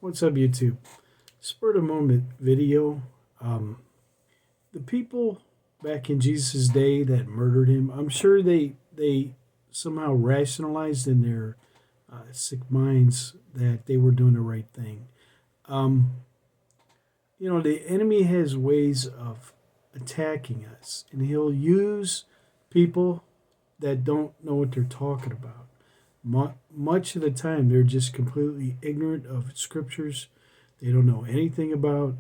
What's up, YouTube? Spur of the moment video. The people back in Jesus' day that murdered him, I'm sure they somehow rationalized in their sick minds that they were doing the right thing. Um, the enemy has ways of attacking us, and he'll use people that don't know what they're talking about. Much of the time, they're just completely ignorant of scriptures. They don't know anything about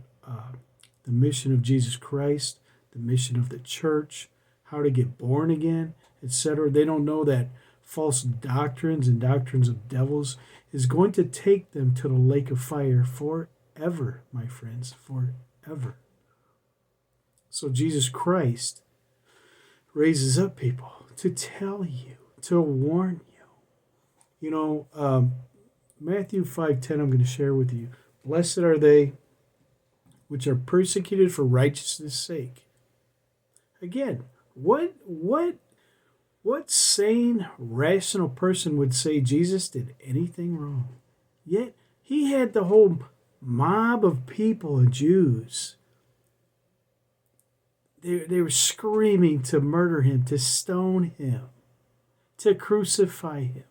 the mission of Jesus Christ, the mission of the church, how to get born again, etc. They don't know that false doctrines and doctrines of devils is going to take them to the lake of fire forever, my friends, forever. So Jesus Christ raises up people to tell you, to warn you. Matthew 5:10 I'm going to share with you. Blessed are they which are persecuted for righteousness' sake. Again, what sane, rational person would say Jesus did anything wrong? Yet he had the whole mob of people and Jews. They were screaming to murder him, to stone him, to crucify him.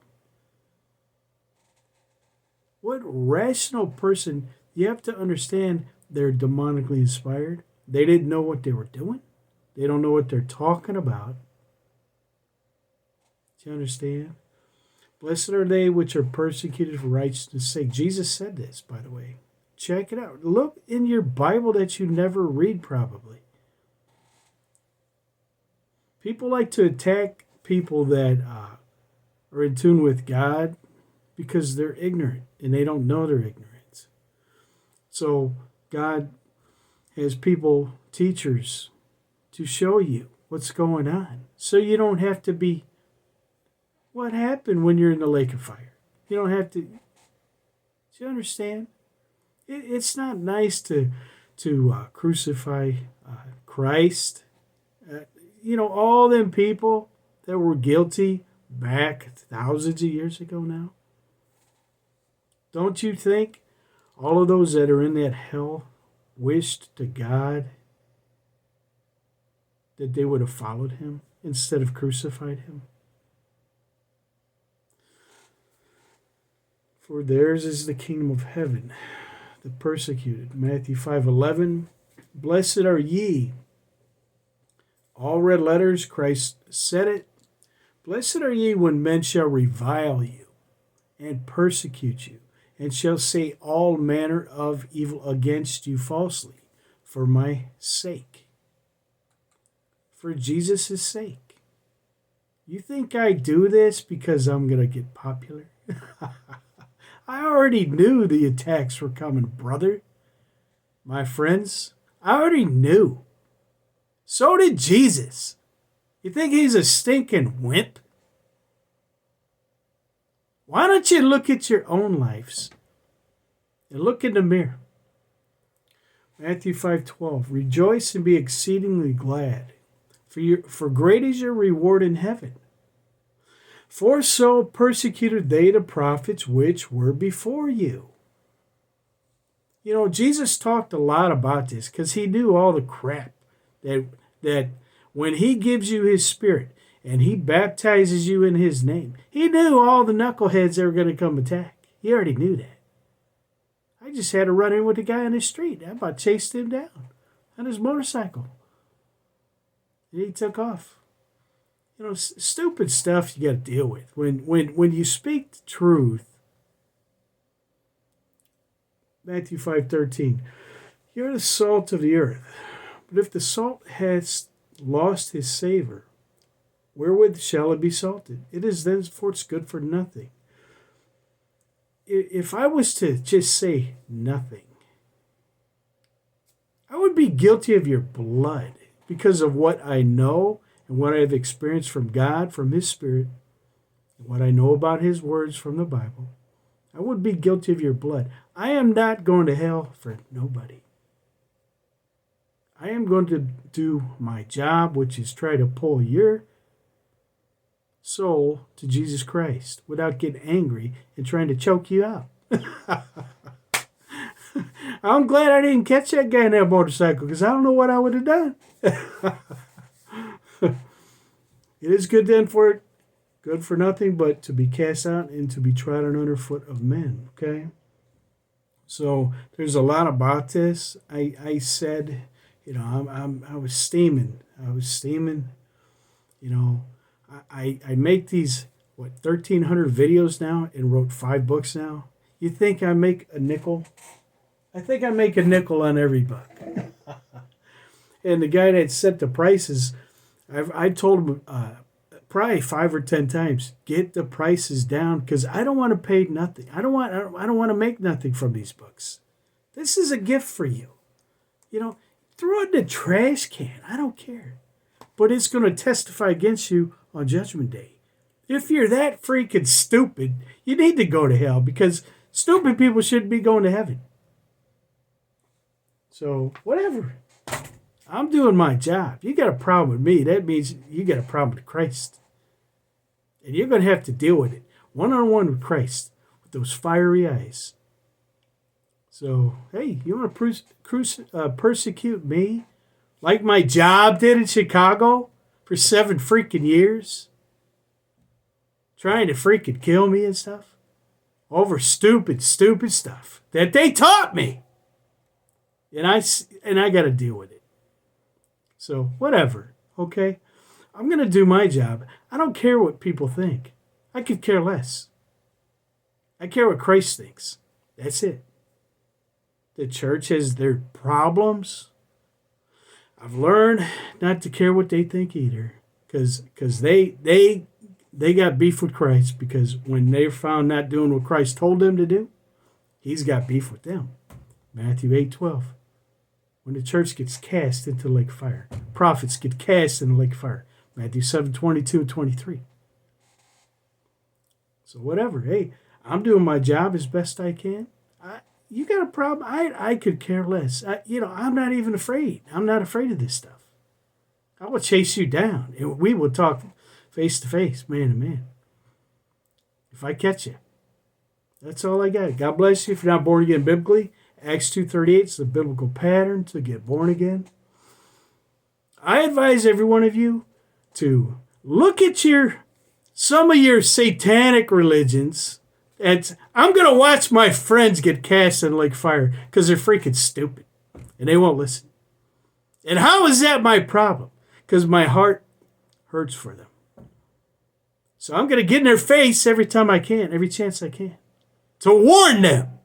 What rational person, you have to understand they're demonically inspired. They didn't know what they were doing. They don't know what they're talking about. Do you understand? Blessed are they which are persecuted for righteousness' sake. Jesus said this, by the way. Check it out. Look in your Bible that you never read, probably. People like to attack people that are in tune with God because they're ignorant and they don't know their ignorance. So God has people, teachers, to show you what's going on. So you don't have to be, what happened when you're in the lake of fire? You don't have to, do you understand? It's not nice to crucify Christ. All them people that were guilty back thousands of years ago now. Don't you think all of those that are in that hell wished to God that they would have followed him instead of crucified him? For theirs is the kingdom of heaven, the persecuted. Matthew 5:11. Blessed are ye. All red letters, Christ said it. Blessed are ye when men shall revile you and persecute you, and shall say all manner of evil against you falsely, for my sake. For Jesus' sake. You think I do this because I'm going to get popular? I already knew the attacks were coming, brother. My friends, I already knew. So did Jesus. You think he's a stinking wimp? Why don't you look at your own lives and look in the mirror? Matthew 5:12. Rejoice and be exceedingly glad, for great is your reward in heaven. For so persecuted they the prophets which were before you. Jesus talked a lot about this because he knew all the crap that when he gives you his spirit and he baptizes you in his name, he knew all the knuckleheads that were going to come attack. He already knew that. I just had to run in with the guy on the street. I about chased him down on his motorcycle. And he took off. Stupid stuff you got to deal with. When you speak the truth, Matthew 5:13, you're the salt of the earth. But if the salt has lost his savor, wherewith shall it be salted? It is thenceforth good for nothing. If I was to just say nothing, I would be guilty of your blood because of what I know and what I have experienced from God, from his Spirit, and what I know about his words from the Bible. I would be guilty of your blood. I am not going to hell for nobody. I am going to do my job, which is try to pull your soul to Jesus Christ without getting angry and trying to choke you out. I'm glad I didn't catch that guy in that motorcycle because I don't know what I would have done. It is good then for it, good for nothing but to be cast out and to be trodden underfoot of men. Okay? So there's a lot about this. I said, I was steaming. You know, I make these 1,300 videos now and wrote 5 books now. You think I make a nickel? I think I make a nickel on every book. And the guy that set the prices, I told him probably 5 or 10 times, get the prices down because I don't want to pay nothing. I don't want to make nothing from these books. This is a gift for you. Throw it in the trash can. I don't care. But it's going to testify against you on Judgment Day. If you're that freaking stupid, you need to go to hell because stupid people shouldn't be going to heaven. So, whatever. I'm doing my job. You got a problem with me. That means you got a problem with Christ. And you're going to have to deal with it one-on-one with Christ with those fiery eyes. So, hey, you want to persecute me like my job did in Chicago for 7 freaking years? Trying to freaking kill me and stuff? Over stupid stuff that they taught me. And I got to deal with it. So, whatever, okay? I'm going to do my job. I don't care what people think. I could care less. I care what Christ thinks. That's it. The church has their problems. I've learned not to care what they think either. Because they got beef with Christ. Because when they're found not doing what Christ told them to do, he's got beef with them. Matthew 8:12. When the church gets cast into the lake of fire. Prophets get cast in the lake of fire. Matthew 7:22 and 23. So whatever. Hey, I'm doing my job as best I can. You got a problem? I could care less. I'm not even afraid. I'm not afraid of this stuff. I will chase you down. We will talk face to face, man to man. If I catch you. That's all I got. God bless you if you're not born again biblically. Acts 2:38 is the biblical pattern to get born again. I advise every one of you to look at some of your satanic religions. And I'm going to watch my friends get cast in the lake of fire because they're freaking stupid and they won't listen. And how is that my problem? Because my heart hurts for them. So I'm going to get in their face every time I can, every chance I can, to warn them.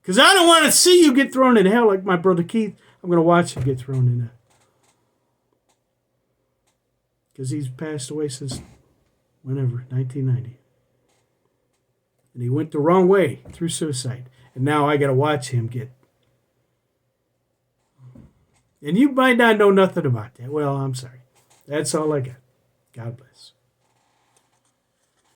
Because I don't want to see you get thrown in hell like my brother Keith. I'm going to watch him get thrown in hell. Because he's passed away since whenever, 1990. And he went the wrong way through suicide. And now I got to watch him get. And you might not know nothing about that. Well, I'm sorry. That's all I got. God bless.